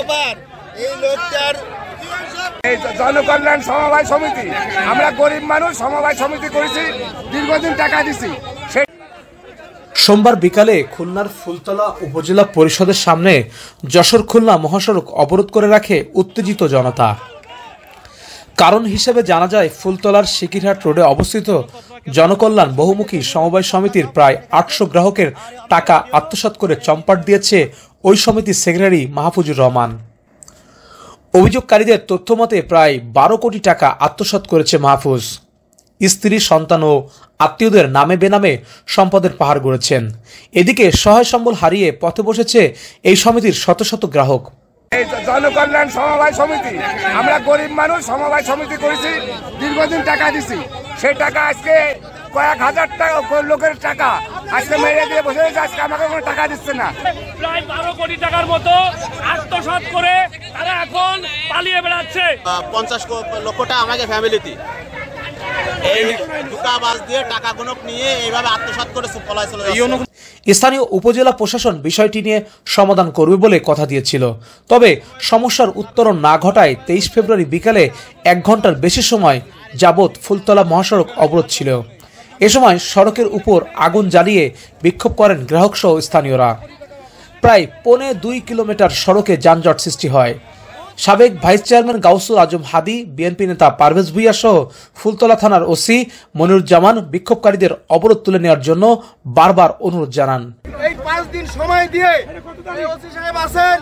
ব্যাপার এই লোকটার জনকল্যাণ সমবায় সমিতি, আমরা গরিব মানুষ সমবায় সমিতি করেছি, দীর্ঘদিন টাকা দিছি। সোমবার বিকালে খুলনার ফুলতলা উপজেলা পরিষদের সামনে যশোর খুলনা মহাসড়ক অবরোধ করে রাখে উত্তেজিত জনতা। কারণ হিসেবে জানা যায়, ফুলতলার সিকিরহাট রোডে অবস্থিত জনকল্যাণ বহুমুখী সমবায় সমিতির প্রায় ৮০০ গ্রাহকের টাকা আত্মসাৎ করে চম্পাট দিয়েছে ওই সমিতির সেক্রেটারি মাহফুজুর রহমান। অভিযোগকারীদের তথ্যমতে প্রায় ১২ কোটি টাকা আত্মসাৎ করেছে মাহফুজ। স্ত্রী, সন্তান ও আত্মীয়দের নামে বেনামে সম্পদের পাহাড় গড়েছেন। এদিকে সহায় সম্বল হারিয়ে পথে বসেছে এই সমিতির শত শত গ্রাহক। জনকল্যাণ সমবায় সমিতি, আমরা গরিব মানুষ সমবায় সমিতি করেছি, দীর্ঘদিন টাকা দিছি। সেই টাকা আজকে কয়েক হাজার টাকা লোকের টাকা আজকে মেরে দিয়ে বসে রয়েছে, আজকে আমাকে কোনো টাকা দিচ্ছে না। প্রায় ১২ কোটি টাকার মতো আত্মসাৎ করে তারা এখন পালিয়ে বেড়াচ্ছে। 50 লক্ষ টাকা আমাকে ফ্যামিলিতে এই ধোঁকাবাজ দিয়ে টাকা গণক নিয়ে এইভাবে আত্মসাৎ করে পলায় চলে যাচ্ছে। স্থানীয় উপজেলা প্রশাসন বিষয়টি নিয়ে সমাধান করবে বলে কথা দিয়েছিল, তবে সমস্যার উত্তরণ না ঘটায় ২৩ ফেব্রুয়ারি বিকালে ১ ঘন্টার বেশি সময় যাবৎ ফুলতলা মহাসড়ক অবরোধ ছিল। এ সময় সড়কের উপর আগুন জ্বালিয়ে বিক্ষোভ করেন গ্রাহক সহ স্থানীয়রা। প্রায় ২.৫ কিলোমিটার সড়কে যানজট সৃষ্টি হয়। সাবেক ভাইস চেয়ারম্যান গাউসুল আজম হাদি, বিএনপি নেতা পারভেজ ভুঁইয়া সহ ফুলতলা থানার ওসি মনিরুজ্জামান বিক্ষোভকারীদের অবরোধ তুলে নেওয়ার জন্য বারবার অনুরোধ জানান। এই 5 দিন সময় দিয়ে ওসি সাহেব আছেন,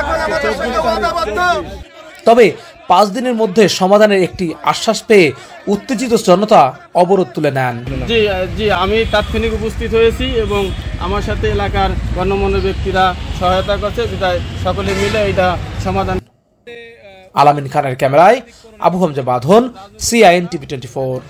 এখন আমাদের সঙ্গে ওয়াদাবদ্ধ। তবে ৫ দিনের মধ্যে সমাধানের একটি আশ্বাস পেয়ে উত্তেজিত জনতা অবরোধ তুলে নেন। জি আমি তাৎক্ষণিক উপস্থিত হয়েছি এবং আমার সাথে এলাকার গণ্যমান্য ব্যক্তিরা সহায়তা করছে, সকলে মিলে এটা সমাধান। আলামিন খানের ক্যামেরায় আবু হামজা বাঁধন, CIN TV 24।